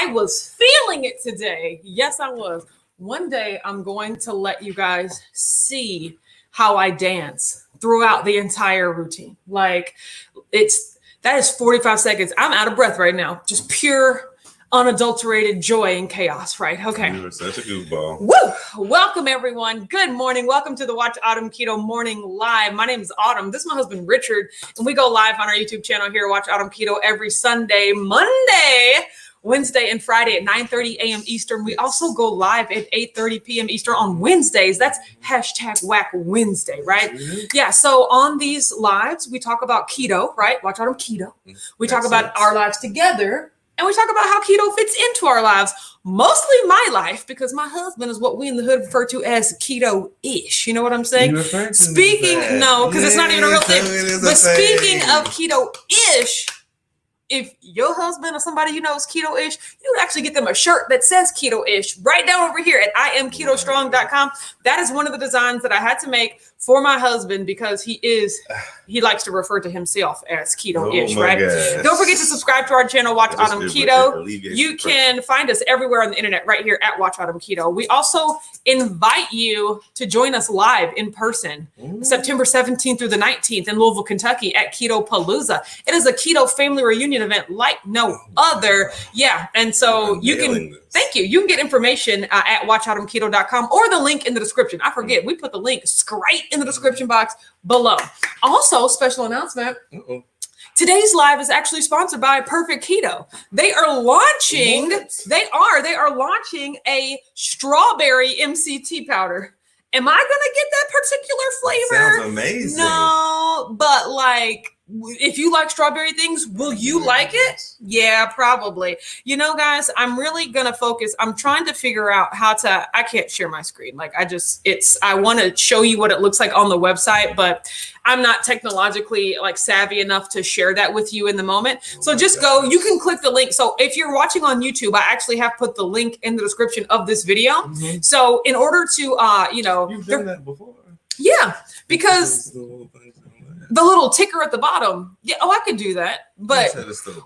I was feeling it today. Yes, I was. One day I'm going to let you guys see how I dance throughout the entire routine. Like that is 45 seconds. I'm out of breath right now. Just pure unadulterated joy and chaos, right? Okay. You were such a goofball. Woo! Welcome, everyone. Good morning. Welcome to the Watch Autumn Keto Morning Live. My name is Autumn. This is my husband, Richard, and we go live on our YouTube channel here, Watch Autumn Keto, every Sunday, Monday, Wednesday, and Friday at 9:30 a.m. Eastern. We also go live at 8:30 p.m. Eastern on Wednesdays. That's hashtag Whack Wednesday, right? Yeah, so on these lives, we talk about keto, right? Watch Autumn Keto. We talk about our lives together. And we talk about how keto fits into our lives, mostly my life, because my husband is what we in the hood refer to as keto-ish. You know what I'm saying? Speaking, no, because it's not even a real thing. But speaking of keto-ish, if your husband or somebody you know is keto-ish, you would actually get them a shirt that says keto-ish right down over here at IamKetoStrong.com. That is one of the designs that I had to make for my husband because he likes to refer to himself as keto-ish, right? Gosh. Don't forget to subscribe to our channel, Watch Autumn Keto. You can find us everywhere on the internet right here at Watch Autumn Keto. We also invite you to join us live in person, September 17th through the 19th in Louisville, Kentucky at Keto Palooza. It is a keto family reunion event like no other. Yeah, and so you can... Thank you. You can get information at watchautumnketo.com or the link in the description. I forget. We put the link straight in the description box below. Also, special announcement. Today's live is actually sponsored by Perfect Keto. They are launching, they are launching a strawberry MCT powder. Am I going to get that particular flavor? Sounds amazing. No, but like, if you like strawberry things, will you like it? Yeah, probably. You know, guys, I'm really going to focus. I'm trying to figure out I can't share my screen. Like I want to show you what it looks like on the website, but I'm not technologically like savvy enough to share that with you in the moment. So just go, you can click the link. So if you're watching on YouTube, I actually have put the link in the description of this video. So in order to, you've done that before. Yeah, because the little ticker at the bottom. Yeah. Oh, I could do that. But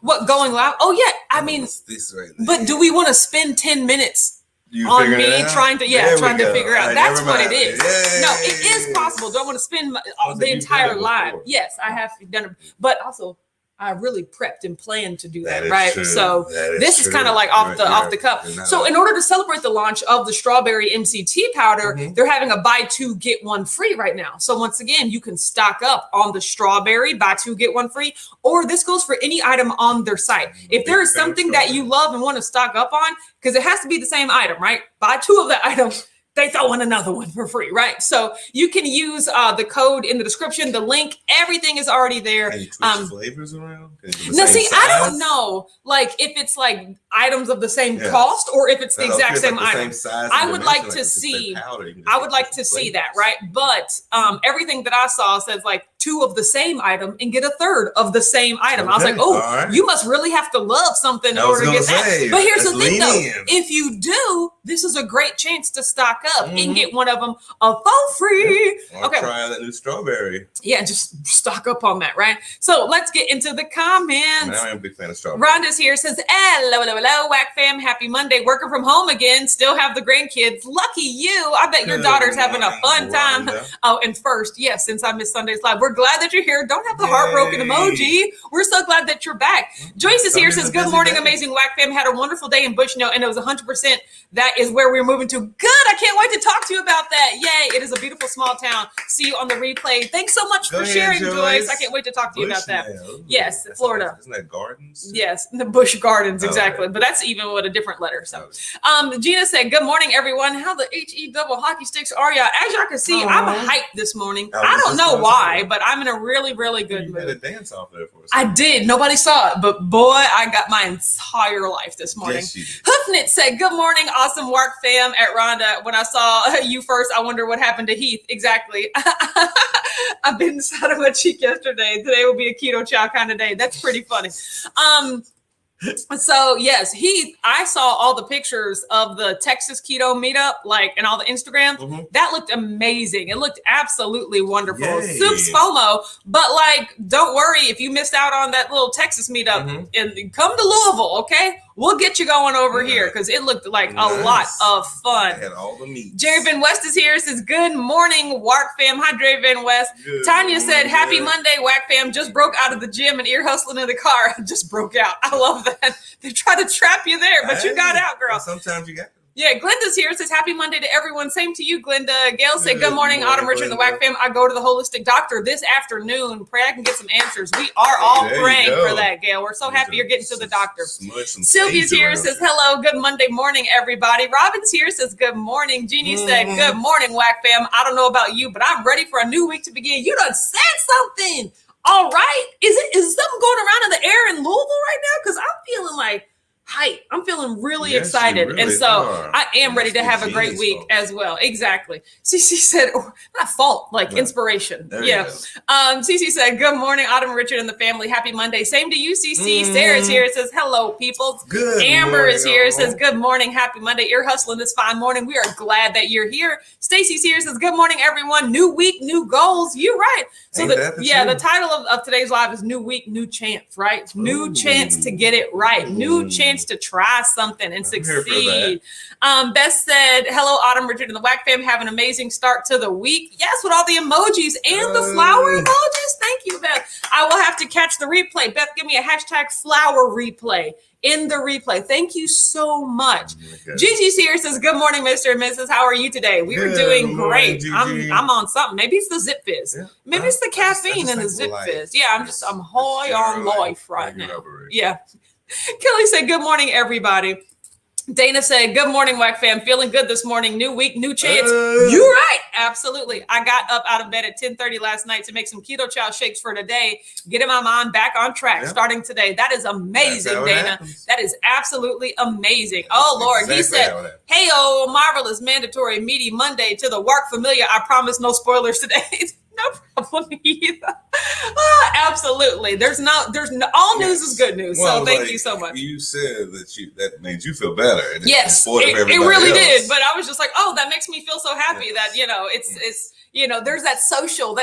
what going live? Oh yeah. I mean, this right there. But do we want to spend 10 minutes on me trying to figure out? That's what it is. Yay. No, it is possible. Don't want to spend the entire live. Yes, I have done it. But also, I really prepped and planned to do that, right? True. So this is kind of like off the cuff. So in order to celebrate the launch of the strawberry MCT powder, they're having a buy two, get one free right now. So once again, you can stock up on the strawberry, buy two, get one free, or this goes for any item on their site. If there is something that you love and want to stock up on, because it has to be the same item, right? Buy two of the items. They throw in another one for free, right? So you can use the code in the description, the link, everything is already there. Can you switch flavors around? Now, see, size? I don't know, like if it's like items of the same cost or if it's the exact same item. I would like to see. I would like to see that, right? But everything that I saw says like two of the same item and get a third of the same item. I was like, you must really have to love something in order to get that. But here's the thing, though: if you do, this is a great chance to stock up and get one of them for free. Okay, try that new strawberry. Yeah, just stock up on that, right? So let's get into the comments. Now I'm a big fan of strawberry. Rhonda's here, says, hello, Whack fam, happy Monday. Working from home again, still have the grandkids. Lucky you. I bet your daughter's having a fun time. Oh, and first, yes, since I missed Sunday's live, we're glad that you're here. Don't have the heartbroken emoji. We're so glad that you're back. Joyce is here, says, good morning, amazing Whack fam. Had a wonderful day in Bushnell, and it was 100%. That is where we're moving to. Good. I can't wait to talk to you about that. Yay. It is a beautiful small town. See you on the replay. Thanks so much for sharing, Joyce. I can't wait to talk to you about that. Yes, Florida. Isn't that gardens? Yes, the Bush Gardens, exactly. But that's even with a different letter. So Gina said, good morning, everyone. How the HE double hockey sticks are y'all? As y'all can see, I'm hyped this morning. I don't know why, but I'm in a really, really good mood. You had a dance off there for us. I did. Nobody saw it, but boy, I got my entire life this morning. Yes, you did. Hoofnit said, good morning, awesome work, fam. At Rhonda, when I saw you first, I wonder what happened to Heath. Exactly. I bit inside of my cheek yesterday. Today will be a keto chow kind of day. That's pretty funny. So yes, Heath, I saw all the pictures of the Texas keto meetup, like, and all the Instagrams. That looked amazing. It looked absolutely wonderful. Yay. Soups FOMO, but like, don't worry if you missed out on that little Texas meetup and come to Louisville. Okay. we'll get you going over here because it looked like a lot of fun. And all the meat. Jerry Van West is here. Says, good morning, WARC fam. Hi, Jerry Van West. Good Tanya morning, said, happy Jerry. Monday, WAC fam. Just broke out of the gym and ear hustling in the car. Just broke out. I love that. They try to trap you there, but you got out, girl. Well, sometimes you got to. Yeah, Glenda's here. Says, happy Monday to everyone. Same to you, Glenda. Gail said, good Good morning, Autumn, morning, Richard, and the WAC Glenda. fam. I go to the holistic doctor this afternoon. Pray I can get some answers. We are all There you praying go. for that, Gail. We're so happy you're getting to the doctor. Smudge some Sylvia's sage here, around says, you. hello, good Monday morning, everybody. Robin's here, says, good morning. Jeannie said, good morning, WAC fam. I don't know about you, but I'm ready for a new week to begin. You done said something. All right. Is something going around in the air in Louisville right now? Because I'm feeling like hype. I'm feeling really Yes, excited. you really and so are. I am ready to That's have the a great genius week fault. as well. Exactly. Cece said, not fault, like No. inspiration. There you Yeah. go. Cece said, good morning, Autumn, Richard, and the family. Happy Monday. Same to you, Cece. Sarah's here. It says, hello, people. Good Amber morning, is here. all. Says, good morning. Happy Monday. Ear hustling this fine morning. We are glad that you're here. Stacy's here. Says, good morning, everyone. New week, new goals. You're right. So Ain't that the the truth? title of today's live is New Week, New Chance, right? New Ooh. chance to get it right. New Ooh. chance to try something and I'm here for succeed. Beth said, hello, Autumn, Richard, and the WAC fam. Have an amazing start to the week. Yes, with all the emojis and the flower emojis. Thank you, Beth. I will have to catch the replay. Beth, give me a hashtag flower replay in the replay. Thank you so much. Okay. Gigi's here, says, good morning, Mr. and Mrs. How are you today? We were Good doing morning, great. Gigi. I'm on something. Maybe it's the Zip Fizz. Yeah. Maybe it's the I just caffeine in the think Zip life Fizz. Yeah, I'm high is on generally life right regular now. operation. Yeah. Kelly said, good morning, everybody. Dana said, good morning, WAC fam. Feeling good this morning. New week, new chance. You're right. Absolutely. I got up out of bed at 10:30 last night to make some keto chow shakes for today, getting my mind back on track Yeah. starting today. That is amazing, That's how it Dana. happens. That is absolutely amazing. Oh, Lord. He Exactly said, how it happens. hey, oh, marvelous, mandatory, meaty Monday to the WARC familiar. I promise no spoilers today. No problem either. Absolutely. There's no, all news is good news. Well, so thank like, you so much. You said that made you feel better. And Yes, in support of it everybody really else. did. But I was just like, oh, that makes me feel so happy that, it's, there's that social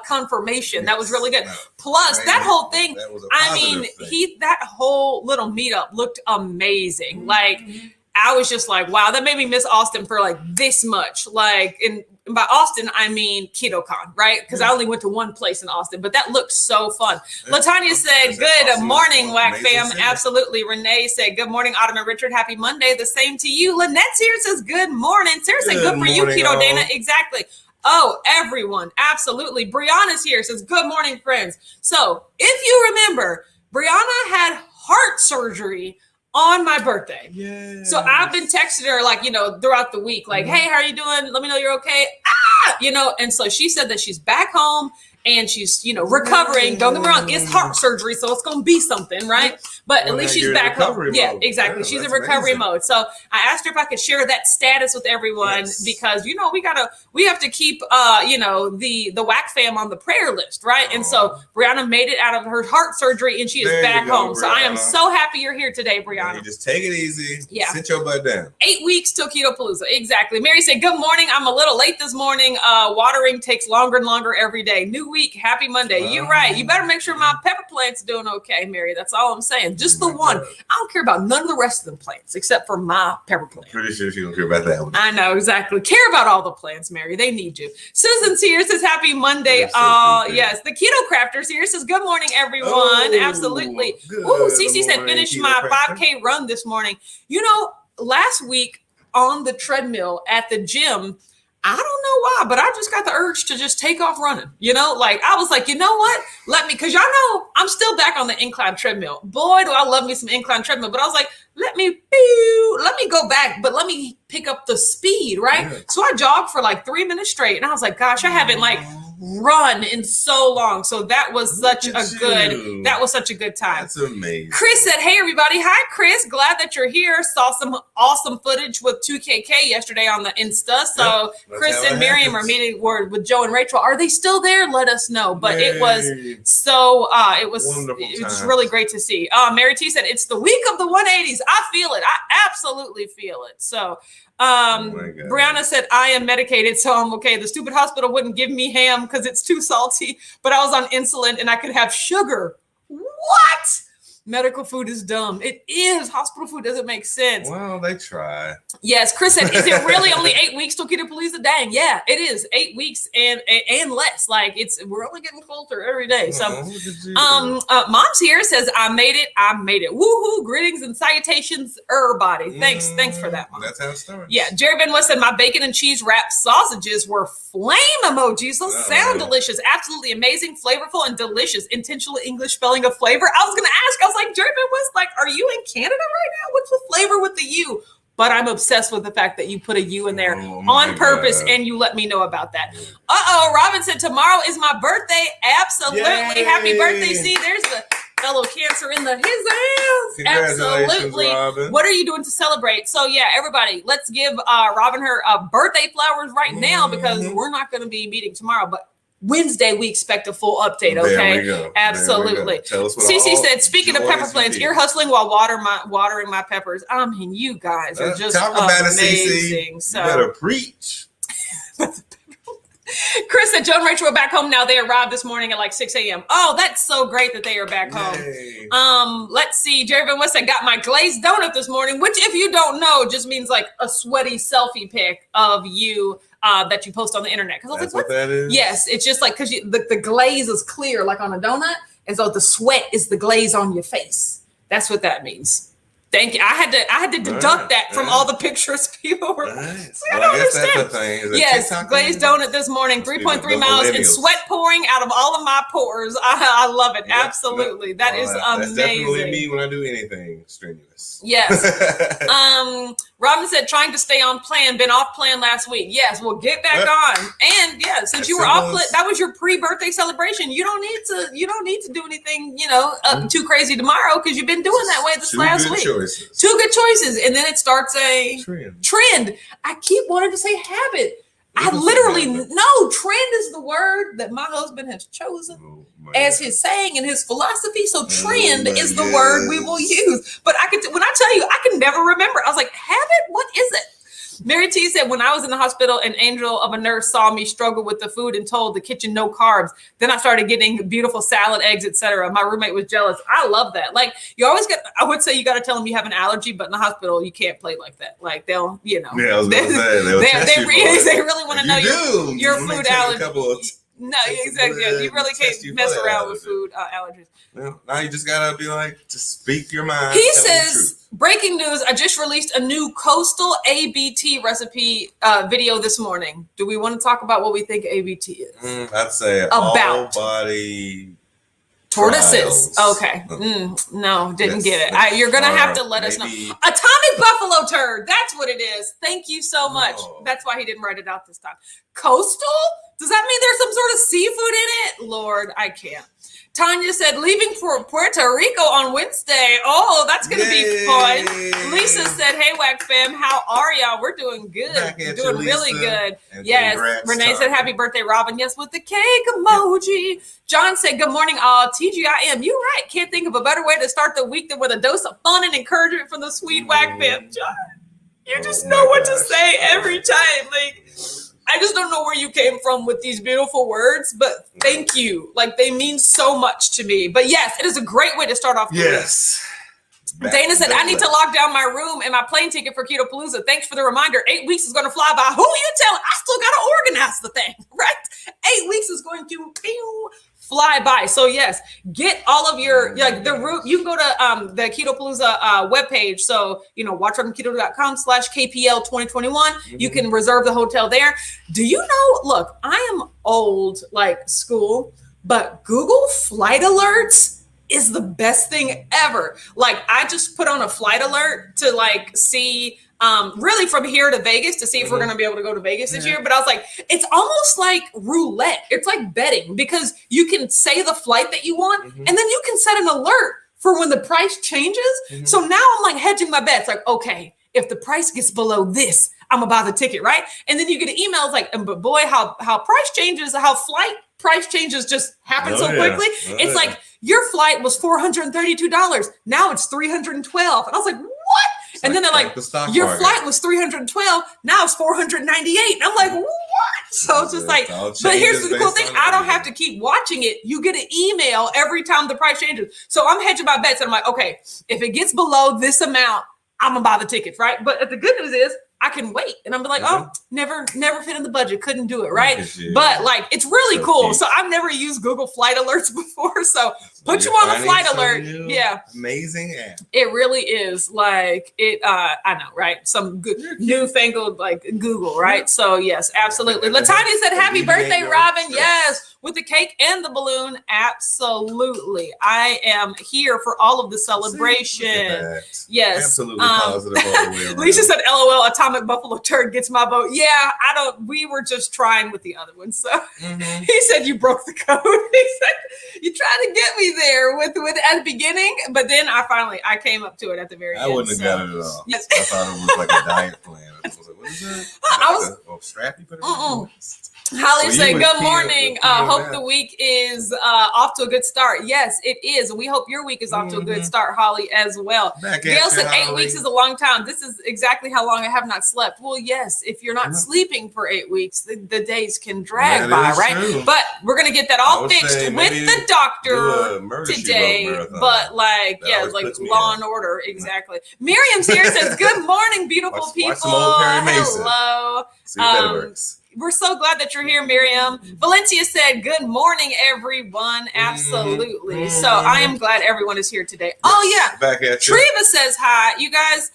confirmation. That was really good. No, Plus right. that whole thing, That was a I positive mean, thing. that whole little meetup looked amazing. Like, I was just like, wow, that made me miss Austin for like this much. Like, and by Austin, I mean KetoCon, right? Because I only went to one place in Austin, but that looked so fun. Latanya said, Is that good Austin morning, an WAC amazing fam. city? Absolutely. Renee said, good morning, Autumn and Richard. Happy Monday. The same to you. Lynette's here says, good morning. Sarah said, good for you, morning, Keto all. Dana. Exactly. Oh, everyone. Absolutely. Brianna's here says, good morning, friends. So if you remember, Brianna had heart surgery on my birthday. Yeah. So I've been texting her like, throughout the week, like, hey, how are you doing? Let me know you're okay. And so she said that she's back home and she's, recovering. Don't get me wrong, it's heart surgery, so it's going to be something, right? But Well, at least now she's you're in back home. recovery Yeah, mode. exactly. Yeah, She's in that's recovery amazing. mode. So I asked her if I could share that status with everyone because, we have to keep, the WAC fam on the prayer list, right? And so Brianna made it out of her heart surgery and she is There you back go, home. So I am Brianna. so happy you're here today, Brianna. You just take it easy. Yeah. Sit your butt down. 8 weeks till Keto Palooza. Exactly. Mary said, good morning. I'm a little late this morning. Watering takes longer and longer every day. New week. Happy Monday. You're right. You better make sure my pepper plant's doing okay, Mary. That's all I'm saying. Just the one. I don't care about none of the rest of the plants except for my pepper plant. Pretty sure she don't care about that one. I know, exactly. Care about all the plants, Mary. They need you. Susan's here, says happy Monday. Yes, Susan. Yes. The Keto Crafters here says good morning, everyone. Oh, Absolutely. good Ooh, Cece said morning, finish Keto my Crafter. 5K run this morning. Last week on the treadmill at the gym, I don't know why, but I just got the urge to just take off running. I was like, you know what? Because y'all know I'm still back on the incline treadmill. Boy, do I love me some incline treadmill. But I was like, let me go back, but let me pick up the speed, right? Yeah. So I jogged for like 3 minutes straight, and I was like, gosh, I haven't run in so long. So that was such a good time. That's amazing. Chris said, hey, everybody. Hi, Chris. Glad that you're here. Saw some awesome footage with 2KK yesterday on the Insta. So that's Chris how and it Miriam are happens. meeting with Joe and Rachel. Are they still there? Let us know. But it was Yay. so, it was Wonderful times. really great to see. Mary T said, it's the week of the 180s. I feel it. I absolutely feel it. So my God. Brianna said, I am medicated, so I'm okay. The stupid hospital wouldn't give me ham because it's too salty, but I was on insulin and I could have sugar. What? Medical food is dumb. It is. Hospital food doesn't make sense. Well, they try. Yes, Chris said, is it really only 8 weeks till Keto Palooza? Dang, yeah, it is 8 weeks and less. Like we're only getting closer every day. So, Mom's here says, I made it. Woohoo! Greetings and salutations, everybody. Thanks for that, Mom. That's how it starts. Yeah, Jerry Benoit said my bacon and cheese wrapped sausages were flame emojis. Those sound delicious, absolutely amazing, flavorful, and delicious. Intentional English spelling of flavor. I was gonna ask. I was like, Jerry Benoit's like, are you in Canada right now? What's the flavor with the U? But I'm obsessed with the fact that you put a U in there on purpose, and you let me know about that. Robin said tomorrow is my birthday. Absolutely, Yay. Happy birthday! See, there's the fellow Cancer in his ass. Absolutely. Robin. What are you doing to celebrate? So yeah, everybody, let's give Robin her birthday flowers right now because we're not going to be meeting tomorrow, but Wednesday we expect a full update. Okay, there we go. Absolutely. Tell us what Cece said, speaking of pepper plants, ear hustling while watering my peppers. I mean, you guys are just talk about amazing. It, Cece. So you better preach. Chris said, Joe and Rachel are back home now. They arrived this morning at like 6 a.m. Oh, that's so great that they are back home. Let's see. Jerry Van West said, got my glazed donut this morning, which if you don't know, just means like a sweaty selfie pic of you that you post on the internet. Because I was like, what that is? Yes, it's just like, because the glaze is clear like on a donut. And so the sweat is the glaze on your face. That's what that means. Thank you. I had to deduct that from all the pictures people were. Nice. I don't understand. Yes, glazed donut this morning, 3.3 miles, and sweat pouring out of all of my pores. I love it. Yep. Absolutely. That is amazing. That's definitely me when I do anything strenuous. Yes. Robin said, trying to stay on plan, been off plan last week. Yes, well, get back on. And yeah, since you were off plan, that was your pre-birthday celebration. You don't need to do anything, too crazy tomorrow because you've been doing that way this last week. Two good choices. And then it starts a trend. I keep wanting to say habit. I literally know trend is the word that my husband has chosen as his saying and his philosophy. So trend is the word we will use. But when I tell you, I can never remember. I was like, habit? What is it? Mary T said, when I was in the hospital, an angel of a nurse saw me struggle with the food and told the kitchen no carbs. Then I started getting beautiful salad, eggs, etc. My roommate was jealous. I love that. Like you always I would say you got to tell them you have an allergy, but in the hospital you can't play like that. Like they'll, Yeah, I was gonna say they really want to know your food allergy. No, exactly. Yeah, you really can't mess around with food allergies. Well, now you just gotta be like, just speak your mind. He says, breaking news, I just released a new coastal ABT recipe video this morning. Do we want to talk about what we think ABT is? I'd say about body tortoises. Trials. Okay. No, didn't get it. You're going to have to let us know. Atomic buffalo turd. That's what it is. Thank you so much. That's why he didn't write it out this time. Coastal? Does that mean there's some sort of seafood in it? Lord, I can't. Tanya said, leaving for Puerto Rico on Wednesday. Oh, that's going to be fun. Lisa said, hey, WAC fam, how are y'all? We're doing good. Doing really good. Yes. Renee said, happy birthday, Robin. Yes, with the cake emoji. John said, good morning, all. TGIM, you're right. Can't think of a better way to start the week than with a dose of fun and encouragement from the sweet WAC fam. John, you just know what to say every time. Like, I just don't know where you came from with these beautiful words, but thank you. Like, they mean so much to me. But yes, it is a great way to start off the week. Dana said, I need to lock down my room and my plane ticket for Keto Palooza. Thanks for the reminder. 8 weeks is going to fly by. Who are you telling? I still got to organize the thing, right? 8 weeks is going to fly by. So yes, get all of your, the route. You can go to the Keto Palooza webpage. So, watchonketo.com/KPL 2021. You can reserve the hotel there. Do you know, look, I am old like school, but Google flight alerts is the best thing ever. Like I just put on a flight alert to like see really from here to Vegas to see if we're going to be able to go to Vegas this year. But I was like, it's almost like roulette. It's like betting because you can say the flight that you want and then you can set an alert for when the price changes. So now I'm like hedging my bets. Like, okay, if the price gets below this, I'm gonna buy the ticket, right? And then you get emails like, but boy, how price changes, how flight price changes just happen so quickly. It's like your flight was $432. Now it's $312. And I was like, what? And then they're like, your flight was $312. Now it's $498. And I'm like, what? So it's just like, but here's the cool thing. I don't have to keep watching it. You get an email every time the price changes. So I'm hedging my bets. And I'm like, okay, if it gets below this amount, I'm going to buy the tickets, right? But the good news is I can wait. And I'm like, oh, never fit in the budget. Couldn't do it, right? But like, it's really cool. So I've never used Google Flight Alerts before. So put you on a flight alert. Yeah. Amazing app. It really is like it. I know, right? Some good newfangled like Google, right? So yes, absolutely. Latanya said, happy birthday, Robin. Yes. With the cake and the balloon. Absolutely. I am here for all of the celebration. Yes. Absolutely positive all the way around. Lisa said, LOL, atomic buffalo turd gets my vote. Yeah, we were just trying with the other one. So he said, you broke the code. He said, you tried to get me there with at the beginning, but then I came up to it at the very end. I wouldn't have got it at all. Yes. I thought it was like a diet plan. I was like, what is that? Strap you put it on? Holly said, good morning. Hope the week is off to a good start. Yes, it is. We hope your week is off to a good start, Holly, as well. Gail said 8 weeks is a long time. This is exactly how long I have not slept. Well, yes, if you're not sleeping for 8 weeks, the days can drag by, right? True. But we're going to get that all fixed with the doctor today. But like, like Law and Order. Exactly. Miriam's here says, good morning, beautiful people. Hello. See if that works. We're so glad that you're here, Miriam. Valencia said, good morning, everyone. Absolutely. So I am glad everyone is here today. Oh, yeah. Back at you. Treva says hi. You guys,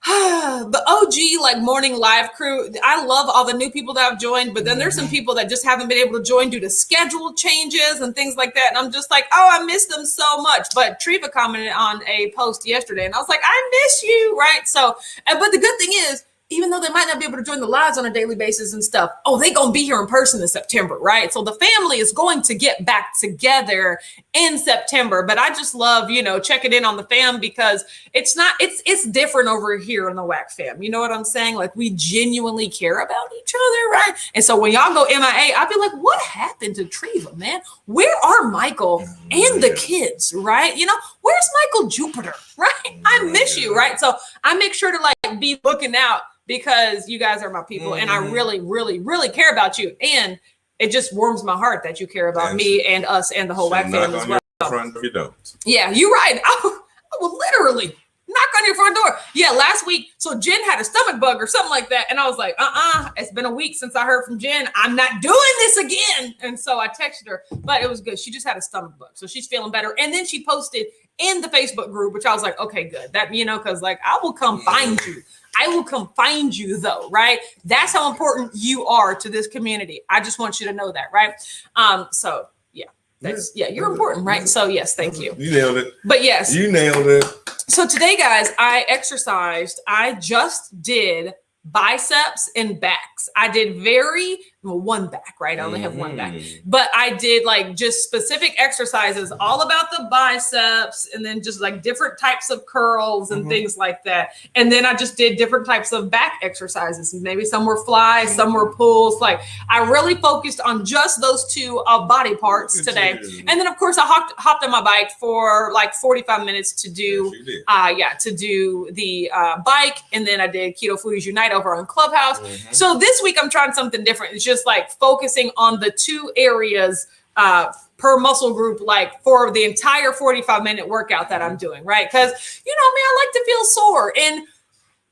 the OG like morning live crew. I love all the new people that have joined, but then there's some people that just haven't been able to join due to schedule changes and things like that. And I'm just like, oh, I miss them so much. But Treva commented on a post yesterday and I was like, I miss you, right? So, but the good thing is, even though they might not be able to join the lives on a daily basis and stuff, they going to be here in person in September, right? So the family is going to get back together in September. But I just love, checking in on the fam because it's different over here in the WAC fam. You know what I'm saying? Like we genuinely care about each other, right? And so when y'all go MIA, I'll be like, what happened to Treva, man? Where are Michael and the kids, right? Where's Michael Jupiter, right? I miss you, right? So I make sure to like be looking out because you guys are my people and I really, really, really care about you. And it just warms my heart that you care about me and us and the whole WAC family as well. Front if you don't. Yeah, you're right. I will literally knock on your front door. Yeah, last week. So Jen had a stomach bug or something like that. And I was like, it's been a week since I heard from Jen. I'm not doing this again. And so I texted her, but it was good. She just had a stomach bug. So she's feeling better. And then she posted in the Facebook group, which I was like, okay, good. That, because like I will come find you. I will come find you though, right? That's how important you are to this community. I just want you to know that, right? So you're important, right? So yes, thank you. You nailed it. But yes. You nailed it. So today, guys, I exercised. I just did biceps and backs. I did one back, right? I only have one back, but I did like just specific exercises all about the biceps and then just like different types of curls and things like that. And then I just did different types of back exercises. Maybe some were flies, some were pulls. Like I really focused on just those two body parts today. And then of course I hopped on my bike for like 45 minutes to do, the bike. And then I did Keto Foodies Unite over on Clubhouse. So this week I'm trying something different. It's just like focusing on the two areas per muscle group, like for the entire 45-minute workout that I'm doing, right? Because, I like to feel sore and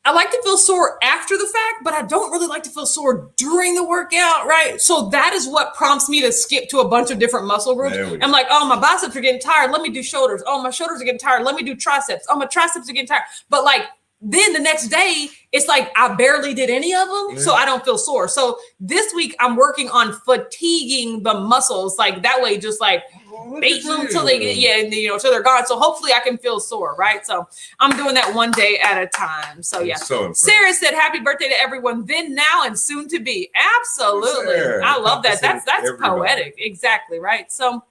I like to feel sore after the fact, but I don't really like to feel sore during the workout, right? So that is what prompts me to skip to a bunch of different muscle groups. I'm like, oh, my biceps are getting tired. Let me do shoulders. Oh, my shoulders are getting tired. Let me do triceps. Oh, my triceps are getting tired. But like, then the next day, it's like I barely did any of them, so I don't feel sore. So this week, I'm working on fatiguing the muscles, like that way, just like baiting them till they get, till they're gone. So hopefully I can feel sore, right? So I'm doing that one day at a time. So yeah. Sarah said, happy birthday to everyone, then, now, and soon to be. Absolutely. Sarah, I love that. That's poetic. Exactly, right? So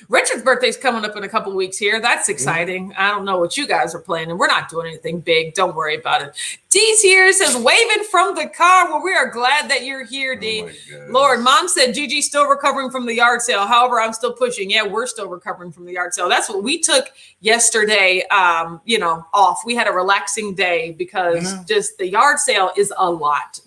Richard's birthday's coming up in a couple of weeks here. That's exciting. I don't know what you guys are planning. We're not doing anything big. Don't worry about it. Dee's here, says, waving from the car. Well, we are glad that you're here, Dee. Lord, Mom said Gigi's still recovering from the yard sale. However, I'm still pushing. Yeah, we're still recovering from the yard sale. That's what we took yesterday, off. We had a relaxing day because just the yard sale is a lot.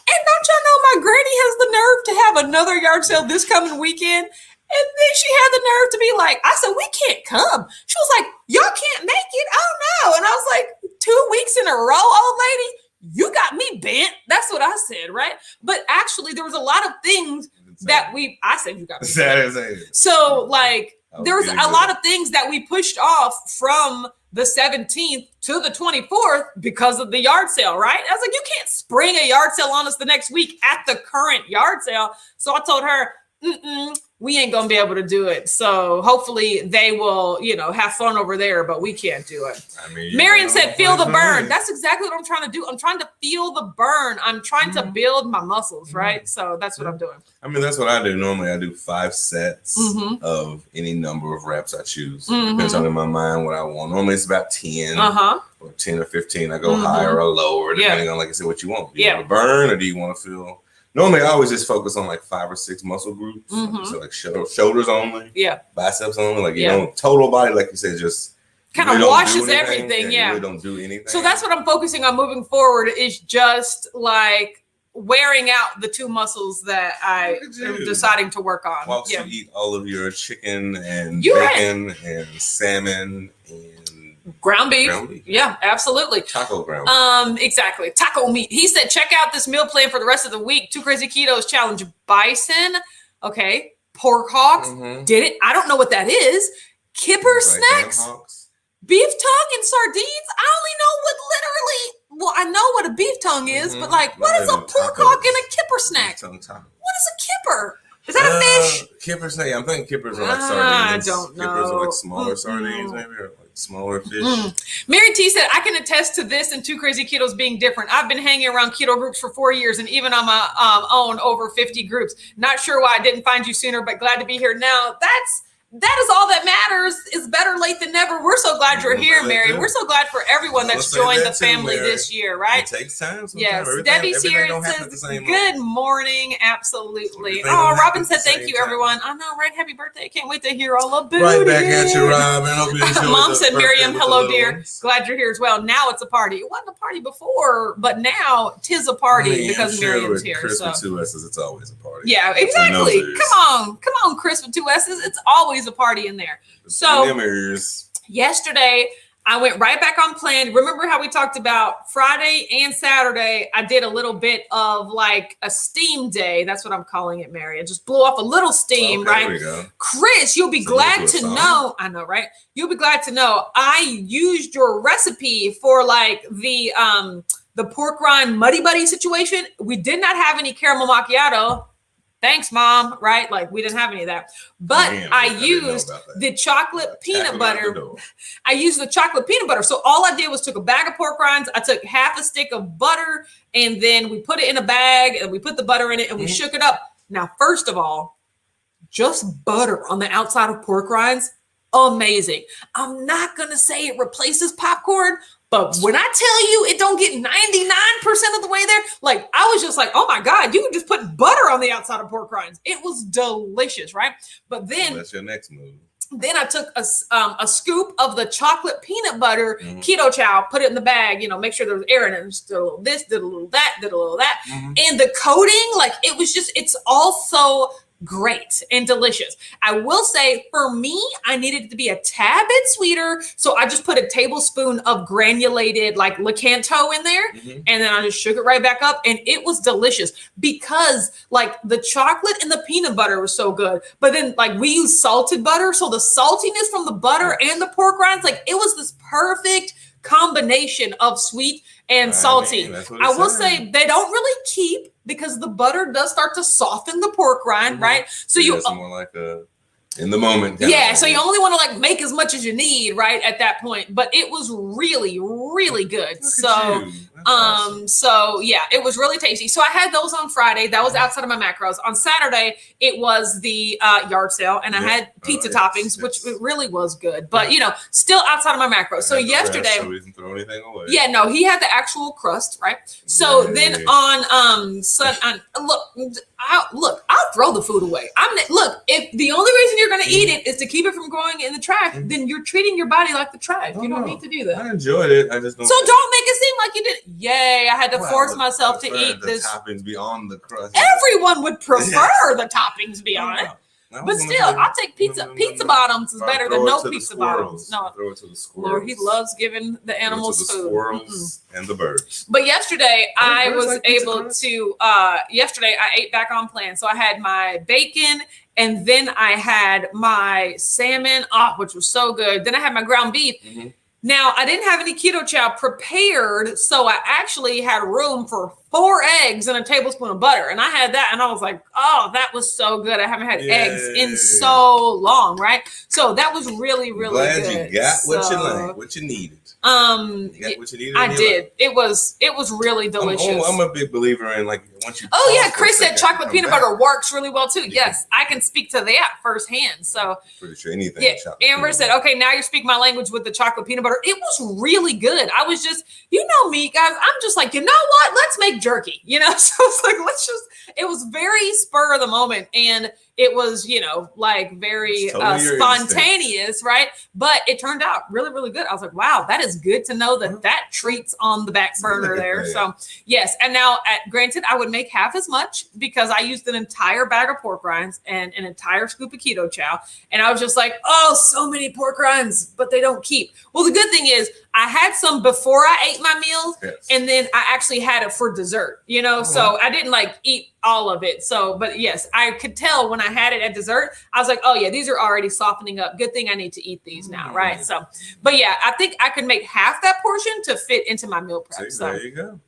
And don't y'all know my granny has the nerve to have another yard sale this coming weekend? And then she had the nerve to be like, I said, we can't come. She was like, y'all can't make it? I don't know. And I was like, 2 weeks in a row, old lady? You got me bent. That's what I said, right? But actually, there was a lot of things that I said you got me bent. So, like, there was a lot of things that we pushed off from the 17th to the 24th because of the yard sale, right? I was like, you can't spring a yard sale on us the next week at the current yard sale. So I told her, we ain't gonna be able to do it. So hopefully they will, have fun over there, but we can't do it. I mean, Marion said, feel the burn. That's exactly what I'm trying to do. I'm trying to feel the burn. I'm trying to build my muscles, right? So that's what I'm doing. I mean, that's what I do. Normally I do 5 sets of any number of reps I choose. Depends on in my mind what I want. Normally it's about 10 or 10 or 15. I go higher or lower, depending on, like I said, what you want. Do you want to burn or do you want to feel? Normally, I always just focus on like 5 or 6 muscle groups. So like shoulders only, biceps only. Like you don't total body, like you said, just kind of washes everything. You really don't do anything. So that's what I'm focusing on moving forward. Is just like wearing out the 2 muscles that I am deciding to work on. Whilst you eat all of your chicken and bacon and salmon and ground beef. Yeah, absolutely. Taco ground. Exactly. Taco meat. He said, check out this meal plan for the rest of the week. 2 Crazy Ketos challenge bison. Okay. Pork hawks. Did it. I don't know what that is. Kipper snacks. Beef tongue and sardines. I only know I know what a beef tongue is, but like, what is a pork hawk and a kipper snack? What is a kipper? Is that a fish? Kippers, I'm thinking kippers are like sardines. I don't know. Kippers are like smaller sardines, maybe, or like smaller fish. Mary T said, I can attest to this and 2 Crazy Ketos being different. I've been hanging around keto groups for 4 years and even on my own over 50 groups. Not sure why I didn't find you sooner, but glad to be here now. That is all that matters. Is better late than never. We're so glad you're here, Mary. We're so glad for everyone that's joined the family this year, right? It takes time. Yes. Debbie's here. It says, good morning. Absolutely. Oh, Robin said, thank you, everyone. I know, right? Happy birthday. I can't wait to hear all about it. Right back at you, Robin. Hope you enjoyed Mom said, Miriam, hello, dear. Glad you're here as well. Now it's a party. It wasn't a party before, but now 'tis a party because Miriam's here. Chris with 2 S's, it's always a party. Yeah, exactly. Come on, Chris with 2 S's. It's always a party in there. So yesterday I went right back on plan. Remember how we talked about Friday and Saturday? I did a little bit of like a steam day. That's what I'm calling it, Mary. I just blew off a little steam, right? There we go. Chris, you'll be glad to know. I know, right? You'll be glad to know I used your recipe for like the pork rind muddy buddy situation. We did not have any caramel macchiato. Thanks, Mom. Right? Like we didn't have any of that. But I used the chocolate peanut butter. I used the chocolate peanut butter. So all I did was took a bag of pork rinds. I took half a stick of butter and then we put it in a bag and we put the butter in it and we shook it up. Now, first of all, just butter on the outside of pork rinds. Amazing. I'm not going to say it replaces popcorn, but when I tell you it don't get 99% of the way there, like I was just like, oh my God, you can just put butter on the outside of pork rinds. It was delicious, right? But then that's your next move. Then I took a scoop of the chocolate peanut butter keto chow, put it in the bag, make sure there was air in it. Just did a little this, did a little that, did a little that. And the coating, like it was just, it's also great and delicious. I will say for me, I needed it to be a tad bit sweeter. So I just put a tablespoon of granulated like Lakanto in there. And then I just shook it right back up. And it was delicious because like the chocolate and the peanut butter was so good. But then like we use salted butter. So the saltiness from the butter and the pork rinds, like it was this perfect combination of sweet and salty. I will say they don't really keep because the butter does start to soften the pork rind, right? So you more like a in the moment. Yeah, so you only want to like make as much as you need, right, at that point. But it was really, really good. Awesome. So yeah, it was really tasty. So I had those on Friday. That was outside of my macros. On Saturday, it was the yard sale, and I had pizza toppings, which it really was good. But still outside of my macros. So yesterday, so we didn't throw anything away. Yeah, no, he had the actual crust, right? So then on I'll throw the food away. If the only reason you're you're going to eat it is to keep it from going in the trash, then you're treating your body like the trash. You don't need to do that. I enjoyed it. I just don't. So don't make it seem like you did. Yay! I had to force myself to eat the this. toppings beyond the crust. Everyone would prefer the toppings beyond it. But still, I'll take pizza. Pizza bottoms is better than no pizza bottoms. No, throw it to the squirrels. Lord, he loves giving the animals food. Squirrels and the birds. But yesterday, I was able to. Yesterday, I ate back on plan. So I had my bacon, and then I had my salmon, which was so good. Then I had my ground beef. Now, I didn't have any keto chow prepared, so I actually had room for 4 eggs and a tablespoon of butter. And I had that, and I was like, oh, that was so good. I haven't had eggs in so long, right? So that was really, really glad good. You got what you like, what you needed. You got what you needed. I did. Life. It was really delicious. I'm a big believer in like once you. Oh yeah, Chris said chocolate peanut butter works really well too. Yes, I can speak to that firsthand. So pretty sure anything. Yeah, Amber said, okay, now you speak my language with the chocolate peanut butter. It was really good. I was just, you know me, guys. I'm just like, you know what? Let's make jerky. You know, so it's like it was very spur of the moment, and it was, you know, like very totally spontaneous, right? But it turned out really, really good. I was like, wow, that is good to know that treat's on the back burner there. So yes. And now granted, I would make half as much because I used an entire bag of pork rinds and an entire scoop of keto chow. And I was just like, oh, so many pork rinds, but they don't keep. Well, the good thing is I had some before I ate my meals, and then I actually had it for dessert, you know, so I didn't like eat all of it. So, but yes, I could tell when I had it at dessert, I was like, oh yeah, these are already softening up. Good thing I need to eat these now. Right. So, but yeah, I think I could make half that portion to fit into my meal prep. So there you go.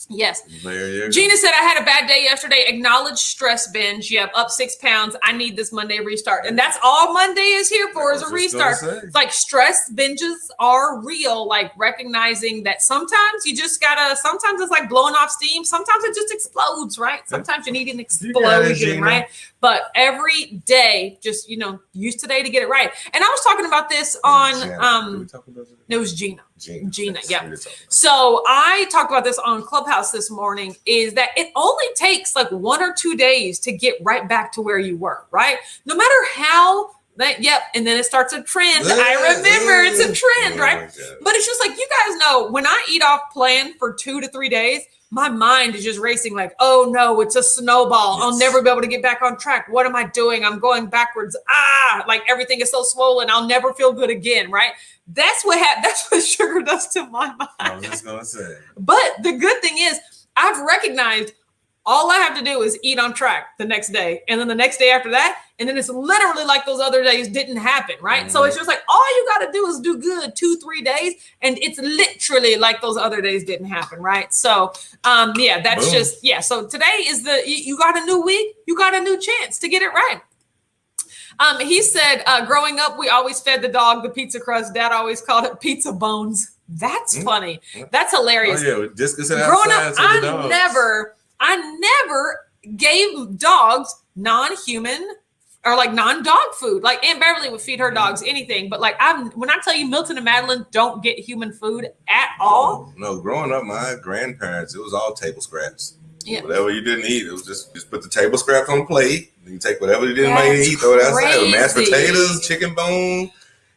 Yes. There you go. Gina said, I had a bad day yesterday. Acknowledge stress binge. Yep. Up 6 pounds. I need this Monday restart. And that's all Monday is here for, is a restart. It's like stress binges are real. Like recognizing that sometimes you just gotta, sometimes it's like blowing off steam. Sometimes it just explodes, right? Sometimes you need an explosion, right? But every day, just, you know, use today to get it right. And I was talking about this on, it was Gina. Gina, yeah. So I talked about this on Clubhouse this morning, is that it only takes like 1 or 2 days to get right back to where you were, right? No matter how and then it starts a trend. I remember it's a trend, right? But it's just like, you guys know, when I eat off plan for 2 to 3 days, my mind is just racing like, oh no, it's a snowball. I'll never be able to get back on track. What am I doing? I'm going backwards. Like everything is so swollen. I'll never feel good again, right? That's what sugar does to my mind. I was just gonna say. But the good thing is, I've recognized all I have to do is eat on track the next day, and then the next day after that, and then it's literally like those other days didn't happen, right? So it's just like all you got to do is do good 2-3 days, and it's literally like those other days didn't happen, right? So that's just So today is you got a new week, you got a new chance to get it right. He said, growing up, we always fed the dog the pizza crust. Dad always called it pizza bones. That's funny. That's hilarious. Oh, yeah. Growing up, I never gave dogs non-human or like non-dog food. Like Aunt Beverly would feed her dogs anything. But like when I tell you Milton and Madeline don't get human food at all. No, growing up, my grandparents, it was all table scraps. Yeah. Whatever you didn't eat, it was just put the table scraps on the plate. You take whatever you didn't eat, throw it outside. Mashed potatoes, chicken bone,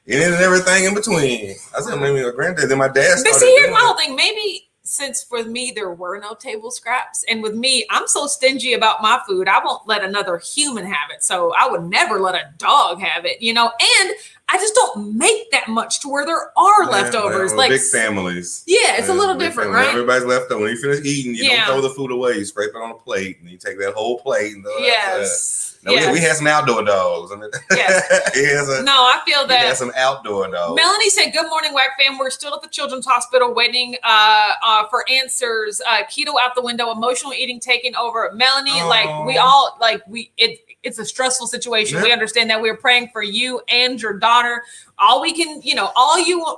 and everything in between. I said, maybe my granddad, then my dad started. But see, here's my whole thing. Maybe since for me, there were no table scraps. And with me, I'm so stingy about my food. I won't let another human have it. So I would never let a dog have it, you know, and I just don't make that much to where there are leftovers. Like big families. Yeah, it's a little different, right? Everybody's left over. When you finish eating, you don't throw the food away. You scrape it on a plate and you take that whole plate. And we had some outdoor dogs. I mean, I feel that. We had some outdoor dogs. Melanie said, good morning, WAC fam. We're still at the Children's Hospital waiting for answers. Keto out the window, emotional eating taking over. Melanie, it's a stressful situation. We understand that. We're praying for you and your daughter. All we can,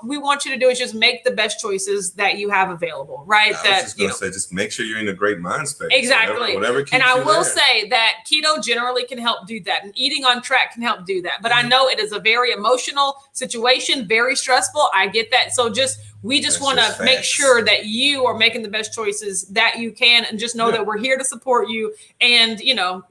we want you to do is just make the best choices that you have available, right? I was just going to say, just make sure you're in a great mind space. Exactly. Whatever keeps and I will there. say that keto generally can help do that, and eating on track can help do that. But I know it is a very emotional situation, very stressful. I get that. So just We just want to make sure that you are making the best choices that you can, and just know that we're here to support you. And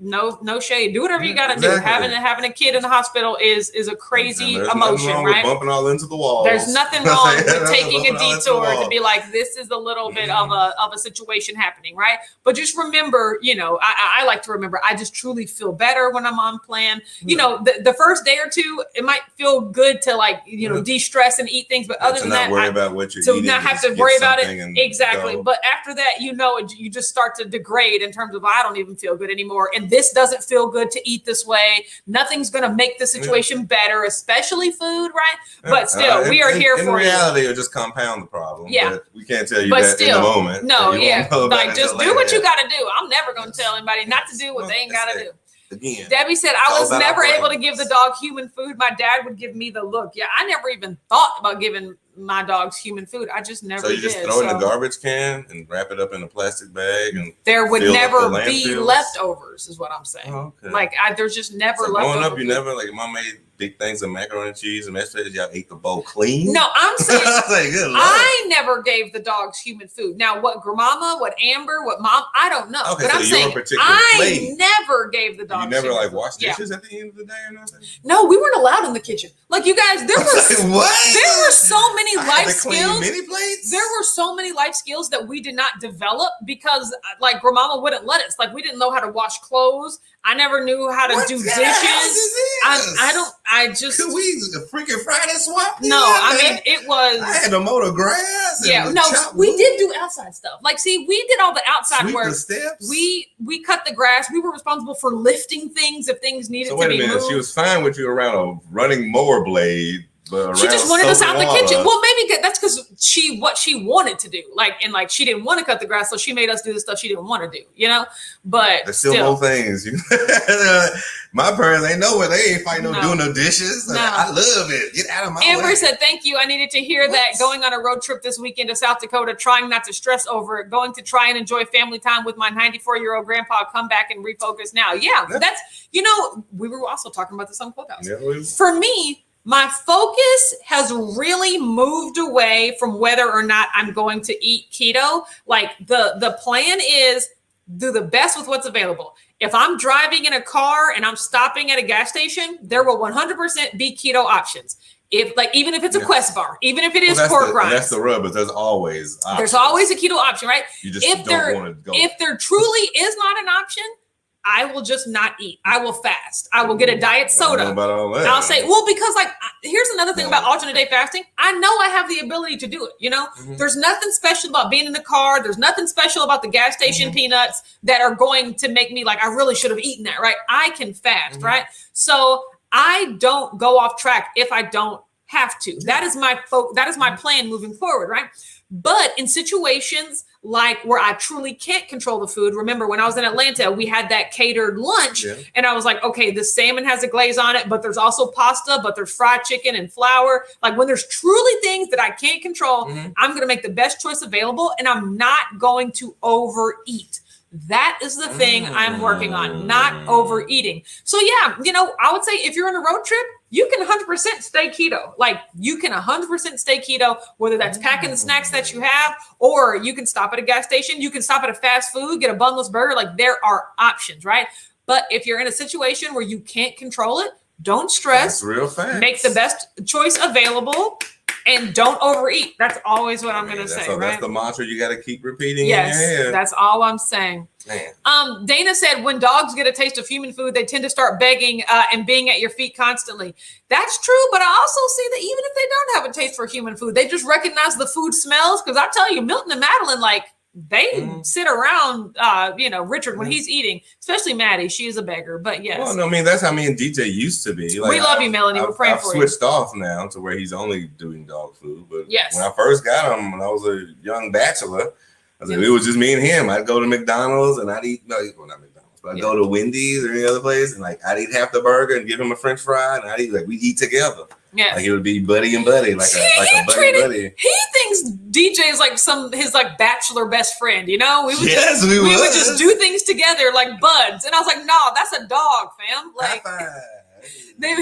no shade. Do whatever you got to do. Having a kid in the hospital is a crazy emotion, right? Bumping all into the walls. There's nothing wrong with taking a detour to be like, this is a little bit of a situation happening, right? But just remember, I like to remember, I just truly feel better when I'm on plan. The first day or two, it might feel good to de-stress and eat things, but other than that, worry about what you're to eating, not have to worry about it. Exactly. But after that, you just start to degrade in terms of, I don't even feel good anymore. And this doesn't feel good to eat this way. Nothing's going to make the situation better, especially food, right? But still, we are here for you. In reality, it'll just compound the problem. Yeah. But we can't tell you that in the moment. No, yeah. Like, just do what you got to do. I'm never going to tell anybody not to do what they ain't got to do. Again, Debbie said, I was never able to give the dog human food. My dad would give me the look. Yeah, I never even thought about giving my dogs human food. I just never did. So you just throw it in the garbage can and wrap it up in a plastic bag, and there would never be leftovers, is what I'm saying. Oh, okay. Like, there's just never leftovers. Growing up, you never, like, Mom made big things of macaroni and cheese and mashed potatoes. Y'all ate the bowl clean? No, I'm saying good Lord. I never gave the dogs human food. Now, what Grandmama, what Amber, what Mom, I don't know. Okay, but so I'm saying I never gave the dogs. You never human washed dishes at the end of the day or nothing? No, we weren't allowed in the kitchen. Like, you guys, there were so many life skills. Mini plates? There were so many life skills that we did not develop because, like, Grandmama wouldn't let us. Like, we didn't know how to wash clothes. I never knew how to do dishes. Could we freaking Friday swap? No, I mean, it was. I had to mow the grass. Yeah, no, we did do outside stuff. Like, see, we did all the outside work. The steps. We cut the grass. We were responsible for lifting things if things needed to be moved. So wait a minute, she was fine with you around a running mower blade. She just wanted us out the kitchen. Well, maybe that's because what she wanted to do. Like she didn't want to cut the grass, so she made us do the stuff she didn't want to do. But there's still more things. My parents ain't nowhere. They ain't fighting doing no dishes. No. I love it. Get out of my way. Amber said, "Thank you. I needed to hear that. Going on a road trip this weekend to South Dakota, trying not to stress over it. Going to try and enjoy family time with my 94-year-old grandpa. Come back and refocus now." Yeah, that's we were also talking about this on Clubhouse. Yeah, for me, my focus has really moved away from whether or not I'm going to eat keto. Like, the plan is do the best with what's available. If I'm driving in a car and I'm stopping at a gas station, there will 100% be keto options. Even if it's a Quest bar, even if it is pork rinds. That's the rub, but there's always options. There's always a keto option, right? You just don't want to go. If there truly is not an option, I will just not eat. I will fast. I will get a diet soda. I don't know about all that. I'll say, because here's another thing about alternate day fasting. I know I have the ability to do it. There's nothing special about being in the car. There's nothing special about the gas station peanuts that are going to make me like, I really should have eaten that, right? I can fast, right? So I don't go off track if I don't have to. That is my plan moving forward, right? But in situations like where I truly can't control the food, remember when I was in Atlanta, we had that catered lunch and I was like, okay, the salmon has a glaze on it, but there's also pasta, but there's fried chicken and flour. Like, when there's truly things that I can't control, I'm going to make the best choice available and I'm not going to overeat. That is the thing I'm working on, not overeating. So yeah, I would say if you're on a road trip, you can 100% stay keto. Like, you can 100% stay keto, whether that's packing the snacks that you have, or you can stop at a gas station. You can stop at a fast food, get a bunless burger. Like, there are options, right? But if you're in a situation where you can't control it, don't stress. That's real fast. Make the best choice available. And don't overeat. That's always what I'm going to say, right? That's the mantra you got to keep repeating. Yes, in your head. That's all I'm saying. Man. Dana said, when dogs get a taste of human food, they tend to start begging and being at your feet constantly. That's true, but I also see that even if they don't have a taste for human food, they just recognize the food smells. Because I tell you, Milton and Madeline, like, they sit around, Richard when he's eating, especially Maddie. She is a beggar, but yes. Well, no, I mean, that's how me and DJ used to be. Like, we love you, Melanie. We're praying for you. I've switched off now to where he's only doing dog food. But yes, when I first got him, when I was a young bachelor, it was just me and him. I'd go to McDonald's and I'd eat, not McDonald's, but I'd go to Wendy's or any other place and like I'd eat half the burger and give him a French fry and we eat together. Yeah, like it would be buddy and buddy, like a buddy. He thinks DJ is like his like bachelor best friend. We would we would just do things together like buds. And I was like, no, that's a dog, fam. Like,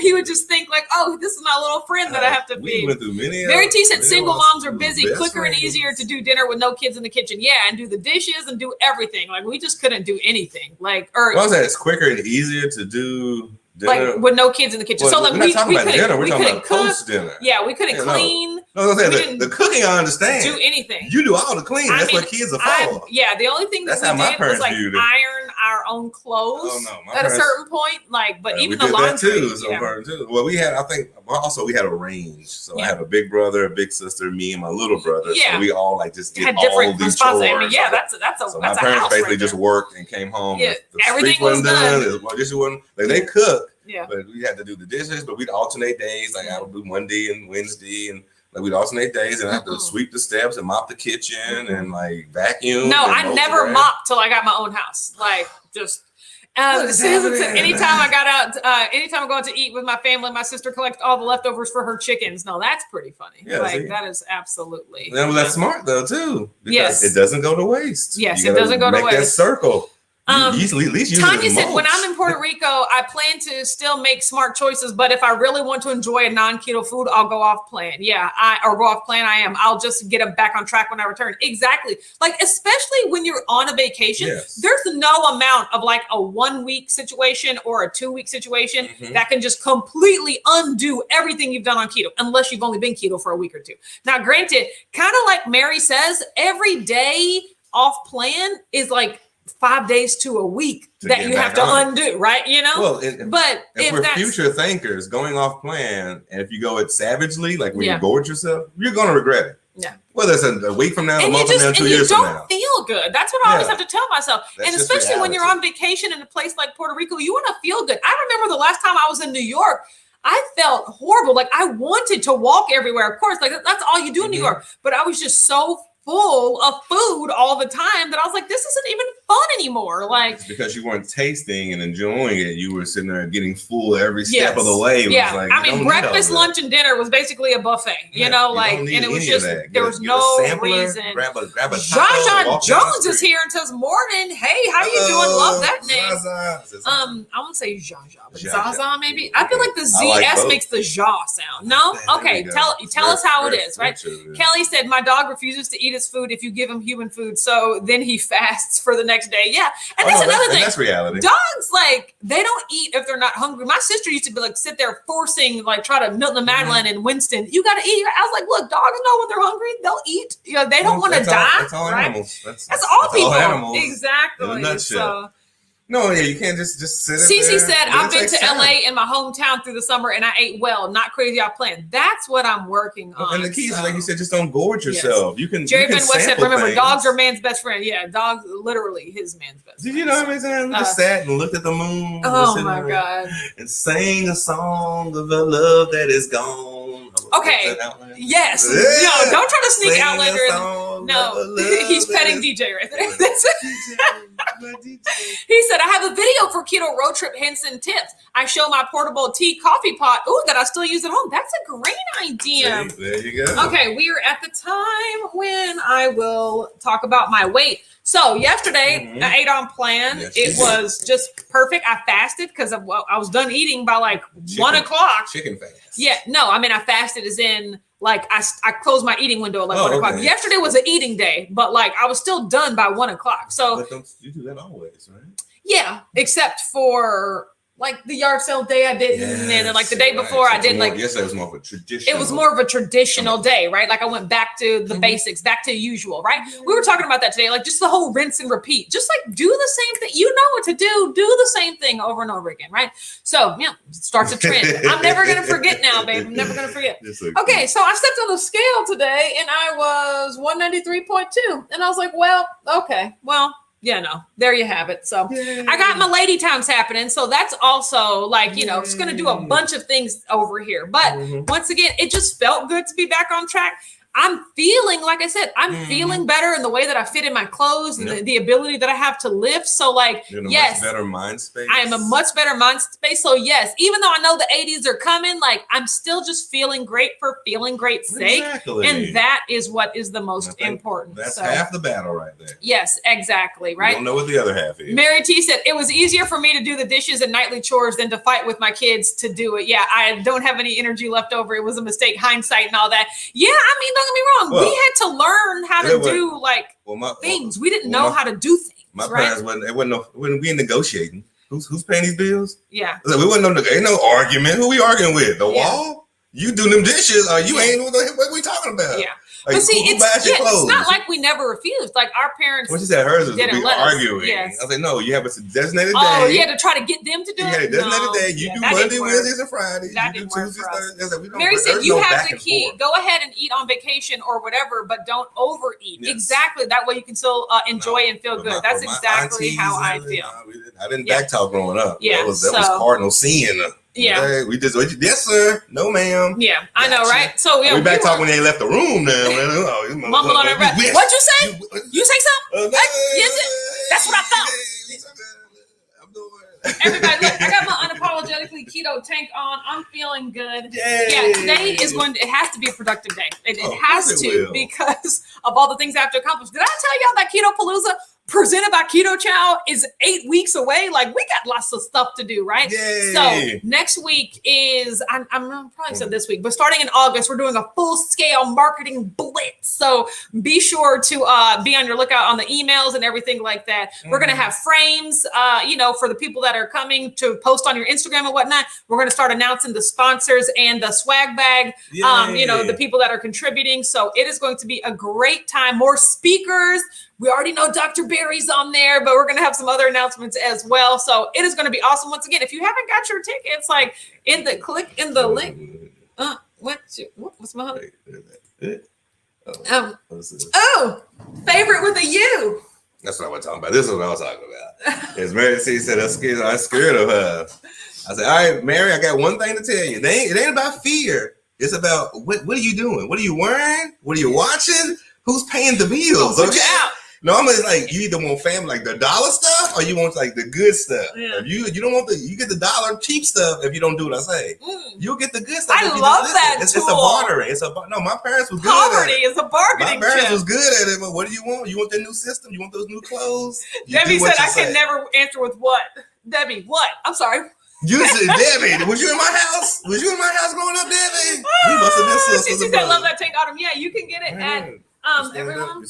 he would just think like, oh, this is my little friend that I have to feed. Went through many. Mary T said single moms are busy, quicker and easier to do dinner with no kids in the kitchen. Yeah, and do the dishes and do everything. Like we just couldn't do anything. Like, or what was that? It's quicker and easier to do dinner. Like with no kids in the kitchen. Well, so like we're not talking about dinner. We're talking about post dinner. Yeah, we couldn't clean. No, the cooking I understand. Do anything. You do all the cleaning. That's what kids are for. Yeah, the only thing that we did was like iron our own clothes at a certain point. Like, but even the laundry. Too. Well, we had, I think, also we had a range. So I have a big brother, a big sister, me, and my little brother. Yeah. So we all like just did all these chores. I mean, yeah, that's a. So my parents basically just worked and came home. Yeah, everything was done. Dishes wasn't. Like they cook. Yeah. But we had to do the dishes, but we'd alternate days. Like I would do Monday and Wednesday, and like we'd alternate days, and I have to sweep the steps and mop the kitchen and like vacuum. No, I never mopped till I got my own house. Like just anytime I got out, anytime I go out to eat with my family, my sister collects all the leftovers for her chickens. No, that's pretty funny. Yeah, like that is absolutely. That's smart though too. Because it doesn't go to waste. Yes, it doesn't go to waste. Make that circle. At least Tanya said, when I'm in Puerto Rico, I plan to still make smart choices, but if I really want to enjoy a non-keto food, I'll go off plan. Yeah, go off plan. I'll just get them back on track when I return. Exactly. Like, especially when you're on a vacation, there's no amount of like a 1 week situation or a 2 week situation that can just completely undo everything you've done on keto, unless you've only been keto for a week or two. Now, granted, kind of like Mary says, every day off plan is like 5 days to a week that you have to undo, right? You know, well, if we're future thinkers going off plan, and if you go it savagely, like when you gorge yourself, you're going to regret it. Yeah. Whether it's a week from now, a month from now, 2 years from now. You don't feel good. That's what I always have to tell myself. And especially when you're on vacation in a place like Puerto Rico, you want to feel good. I remember the last time I was in New York, I felt horrible. Like I wanted to walk everywhere. Of course, like that's all you do in New York. But I was just so full of food all the time that I was like, this isn't even fun anymore. Like, it's because you weren't tasting and enjoying it. You were sitting there getting full every step of the way. Yeah. Like, I mean, breakfast, lunch, and dinner was basically a buffet, you know, like, and it was just, there was no reason. Grab a John Jones is here and says, morning. Hey, how you doing? Love that name. I won't say Jaja, but Zaza maybe. I feel like the ZS makes the Ja sound. No? Okay. Tell us how it is, right? Kelly said, my dog refuses to eat his food if you give him human food, so then he fasts for the next day. Yeah, and that's another thing. That's reality. Dogs, like, they don't eat if they're not hungry. My sister used to be like sit there forcing, like, try to Milton and Madeline and Winston, you got to eat. I was like, look, dogs know when they're hungry, they'll eat. You know, they don't want to die. That's all animals. That's all people. All animals. Exactly. So. No, yeah, you can't just sit there. Cece said, I've been to LA in my hometown through the summer and I ate well. Not crazy off plan. That's what I'm working on. And the key is, like you said, just don't gorge yourself. You can. Jerry Van West said, remember, dogs are man's best friend. Yeah, dogs, literally his man's best friend. Did you know how many times we just sat and looked at the moon? Oh my God. And sang a song of a love that is gone. Okay. Yes. Yeah. No, don't try to sneak Outlander. No, he's petting DJ right there. He said, I have a video for Keto Road Trip hints and tips. I show my portable tea coffee pot. Ooh, that I still use at home. That's a great idea. See, there you go. Okay, we are at the time when I will talk about my weight. So yesterday, I ate on plan. It was just perfect. I fasted because I was done eating by like 1 o'clock. Chicken fast. Yeah, no, I mean, I fasted as in like I closed my eating window at like 1 o'clock. Yesterday was an eating day, but like I was still done by 1 o'clock. So but don't you do that always, right? Yeah, except for like the yard sale day I didn't, and then like the day before I did like. Yesterday was more of a traditional. It was more of a traditional day, right? Like I went back to the basics, back to usual, right? We were talking about that today, like just the whole rinse and repeat. Just like do the same thing. You know what to do. Do the same thing over and over again, right? So yeah, it starts a trend. I'm never gonna forget now, babe. I'm never gonna forget. Okay, so I stepped on the scale today, and I was 193.2, and I was like, well, okay, well. Yeah, no, there you have it. So I got my lady times happening. So that's also like, you know, just going to do a bunch of things over here. But once again, it just felt good to be back on track. I'm feeling, like I said, I'm feeling better in the way that I fit in my clothes and the ability that I have to lift. So like, you're in a yes, much better mind space. I am a much better mind space. So yes, even though I know the 80s are coming, like I'm still just feeling great for feeling great sake. Exactly. And that is what is the most important. That's half the battle right there. Yes, exactly. Right. You don't know what the other half is. Mary T said, it was easier for me to do the dishes and nightly chores than to fight with my kids to do it. Yeah, I don't have any energy left over. It was a mistake, hindsight and all that. Yeah, I mean, don't get me wrong. We had to learn how to do like things. We didn't know how to do things. My parents wouldn't be negotiating. Who's paying these bills? Yeah. We ain't no argument. Who we arguing with? The wall? You do them dishes or you ain't what we talking about? Yeah. Like, but see, it's not like we never refused. Like our parents. What she said, hers is didn't we let arguing. Yes. I was like, no, you have a designated day. Oh, you had to try to get them to do it. You had a designated day. You do Monday, Wednesdays, and Fridays. That you do didn't work Tuesdays, for us. Thursdays. Mary said you have the key. Go ahead and eat on vacation or whatever, but don't overeat. Yes. Exactly. That way you can still enjoy and feel good. That's exactly how I feel. I didn't backtalk growing up. Yeah. That was cardinal sin. Yeah. We just, yes, sir. No, ma'am. Yeah, I know, right? So yeah, we back talk when they left the room now. Mumble on their breath. What'd you say? You say something? That's what I thought. Everybody, look, I got my unapologetically keto tank on. I'm feeling good. Yay. Yeah, today is it has to be a productive day. It has to because of all the things I have to accomplish. Did I tell y'all that Keto Palooza presented by Keto Chow is 8 weeks away? Like we got lots of stuff to do, right? Yay. So next week is, I'm probably said this week, but starting in August, we're doing a full scale marketing blitz. So be sure to be on your lookout on the emails and everything like that. We're going to have frames, for the people that are coming to post on your Instagram and whatnot. We're going to start announcing the sponsors and the swag bag, the people that are contributing. So it is going to be a great time. More speakers. We already know Dr. Barry's on there, but we're going to have some other announcements as well. So it is going to be awesome. Once again, if you haven't got your tickets, like click in the link. What's my husband? Favorite with a U. That's what I was talking about. This is what I was talking about. As Mary C said, I'm scared of her. I said, all right, Mary, I got one thing to tell you. It ain't about fear. It's about what are you doing? What are you wearing? What are you watching? Who's paying the bills? Okay. Normally, it's like you either want family, like the dollar stuff, or you want like the good stuff. Yeah. You don't want you get the dollar cheap stuff if you don't do what I say. You'll get the good stuff. I love that. It's a bartering. No, my parents was good Poverty at it. is a bargaining. My parents was good at it. But what do you want? You want the new system? You want those new clothes? Debbie said I can never answer with what. Debbie, what? I'm sorry. You said, Debbie, was you in my house? Was you in my house growing up, Debbie? We must have been sisters. She said, love that tank autumn. Yeah, you can get it at everyone.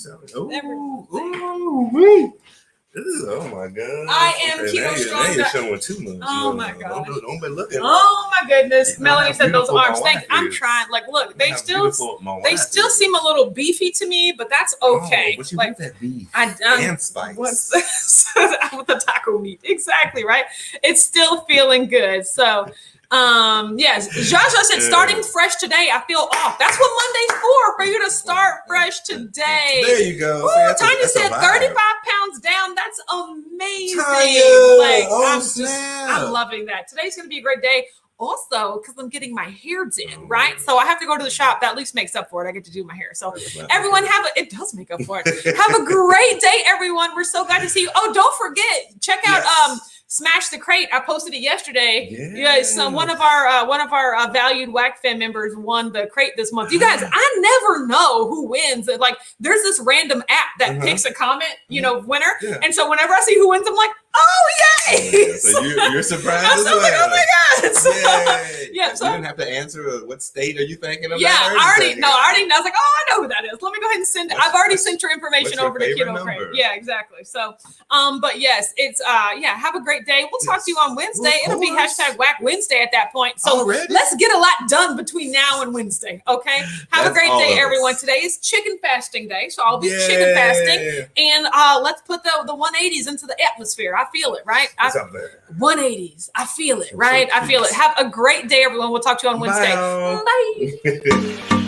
Oh my God! I am keto strong. You're showing too much. Oh my God! Don't be looking. Oh my goodness! Melanie said those arms. Thanks. I'm trying. Like, look, they still seem a little beefy to me, but that's okay. But you like want that beef and spice. What's this? With the taco meat? Exactly right. It's still feeling good. So. Yes, Jaja said starting fresh today. I feel off. That's what Monday's for you to start fresh today. There you go. Ooh, Tanya said 35 pounds down. That's amazing. I'm loving that. Today's going to be a great day. Also, because I'm getting my hair done, right? So I have to go to the shop. That at least makes up for it. I get to do my hair. So everyone it does make up for it. Have a great day, everyone. We're so glad to see you. Oh, don't forget, check out Smash the Crate. I posted it yesterday. Yes. So one of our valued WAC fan members won the crate this month. You guys, I never know who wins. Like there's this random app that picks a comment, winner. Yeah. And so whenever I see who wins, I'm like, oh yay! So you're surprised. I'm so like, oh my God! So, so you didn't have to answer. What state are you thinking about? Yeah, I already know. I was like, oh, I know who that is. Let me go ahead and send it. I've already sent your information over to Keto Crate. Yeah, exactly. So, but yes, it's have a great day. We'll talk to you on Wednesday. It'll be #WAC Wednesday at that point. So let's get a lot done between now and Wednesday. Okay. Have a great day, everyone. Today is chicken fasting day, so I'll be chicken fasting, and let's put the 180s into the atmosphere. I feel it, right? 180s. I feel it, right? I feel it. Have a great day, everyone. We'll talk to you on Wednesday. Bye.